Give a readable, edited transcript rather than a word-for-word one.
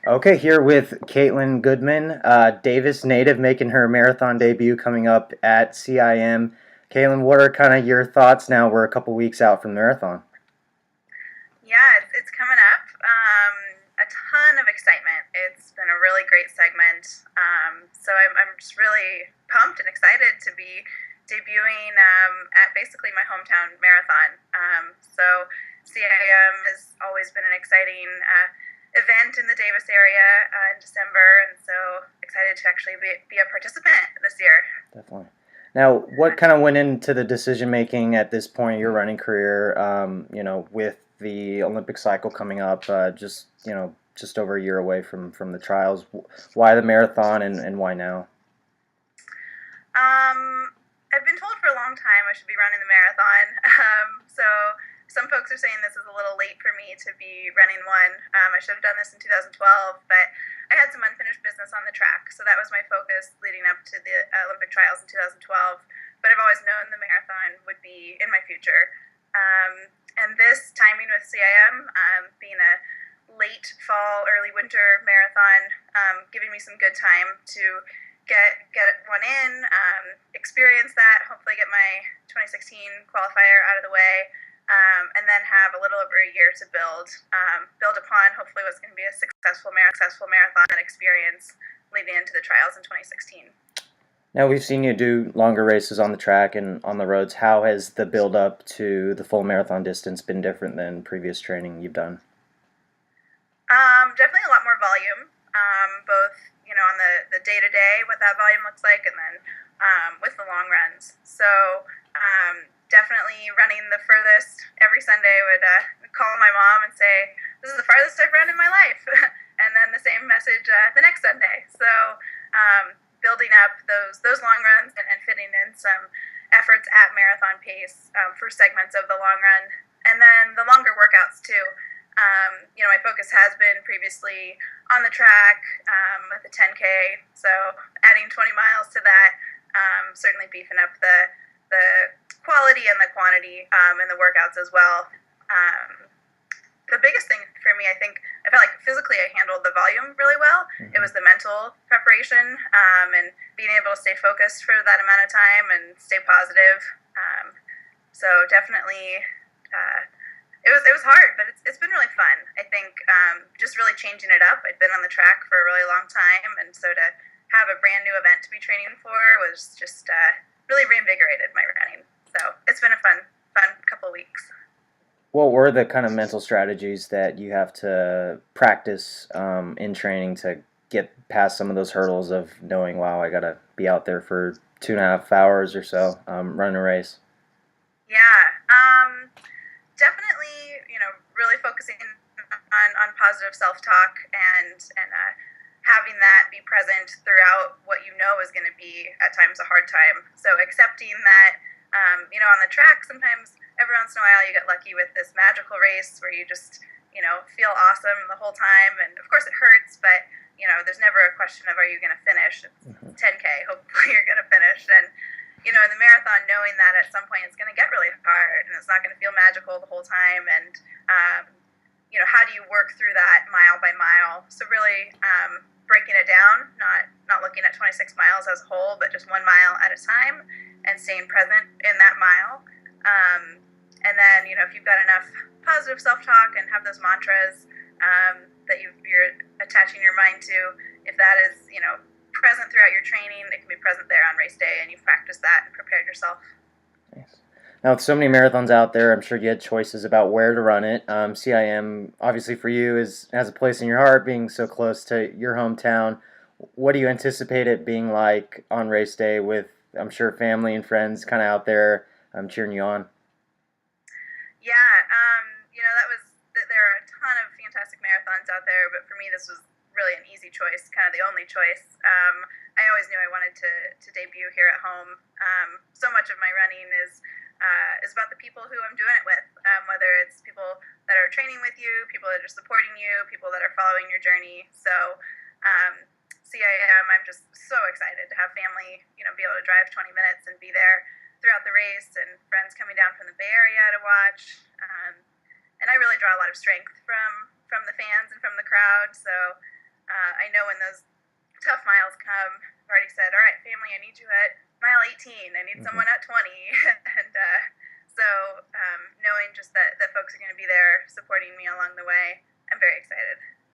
Okay, here with Kaitlin Goodman, Davis native, making her marathon debut coming up at CIM. Kaitlin, what are kind of your thoughts now? We're a couple weeks out from the marathon. Yeah, it's coming up. A ton of excitement. It's been a really great segment. So I'm just really pumped and excited to be debuting at basically my hometown marathon. So CIM has always been an exciting event in the Davis area in December, and so excited to actually be a participant this year. Definitely. Now, what kind of went into the decision making at this point of your running career? With the Olympic cycle coming up, just over a year away from the trials. Why the marathon and why now? Um, I've been told for a long time I should be running the marathon. So some folks are saying this is a little late for me to be running one. I should have done this in 2012, but I had some unfinished business on the track, so that was my focus leading up to the Olympic trials in 2012. But I've always known the marathon would be in my future. And this timing with CIM, being a late fall, early winter marathon, giving me some good time to get one in, experience that, hopefully get my 2016 qualifier out of the way, and then have a little over a year to build upon hopefully what's going to be a successful marathon experience leading into the trials in 2016. Now we've seen you do longer races on the track and on the roads. How has the build up to the full marathon distance been different than previous training you've done? Definitely a lot more volume, both on the day to day, what that volume looks like, and then with the long runs. So definitely running the furthest every Sunday would call my mom and say, "This is the farthest I've run in my life," and then the same message the next Sunday. So building up those long runs and fitting in some efforts at marathon pace for segments of the long run, and then the longer workouts too. My focus has been previously on the track with the 10K, so adding 20 miles to that, certainly beefing up the quality and the quantity in the workouts as well. The biggest thing for me, I think, I felt like physically I handled the volume really well. It was the mental preparation and being able to stay focused for that amount of time and stay positive. So definitely. It was hard, but it's been really fun. I think just really changing it up. I'd been on the track for a really long time, and so to have a brand new event to be training for was just really reinvigorated my running. So it's been a fun couple of weeks. What were the kind of mental strategies that you have to practice in training to get past some of those hurdles of knowing, wow, I got to be out there for 2.5 hours or so running a race? Yeah, definitely. Really focusing on positive self talk and having that be present throughout what is going to be at times a hard time. So accepting that, on the track, sometimes every once in a while you get lucky with this magical race where you just, feel awesome the whole time. And of course it hurts, but, there's never a question of are you going to finish? Mm-hmm. It's 10K, hopefully you're going to finish. And, in the marathon, knowing that at some point it's going to get really hard and it's not going to feel magical the whole time. And, how do you work through that mile by mile? So really breaking it down, not looking at 26 miles as a whole, but just 1 mile at a time and staying present in that mile. And then, if you've got enough positive self-talk and have those mantras that you're attaching your mind to, if that is, present throughout your training, it can be present there on race day, and you've practiced that and prepared yourself. Nice. Now, with so many marathons out there, I'm sure you had choices about where to run it. CIM, obviously for you, has a place in your heart, being so close to your hometown. What do you anticipate it being like on race day with, I'm sure, family and friends kind of out there cheering you on? Yeah, there are a ton of fantastic marathons out there, but for me, this was really an easy choice, kind of the only choice. I always knew I wanted to debut here at home. So much of my running is about the people who I'm doing it with, whether it's people that are training with you, people that are supporting you, people that are following your journey. So CIM, I'm just so excited to have family, be able to drive 20 minutes and be there throughout the race, and friends coming down from the Bay Area to watch. And I really draw a lot of strength from the fans and from the crowd. So I know when those tough miles come, I've already said, all right, family, I need you at mile 18. I need someone at 20. And so knowing just that folks are going to be there supporting me along the way, I'm very excited.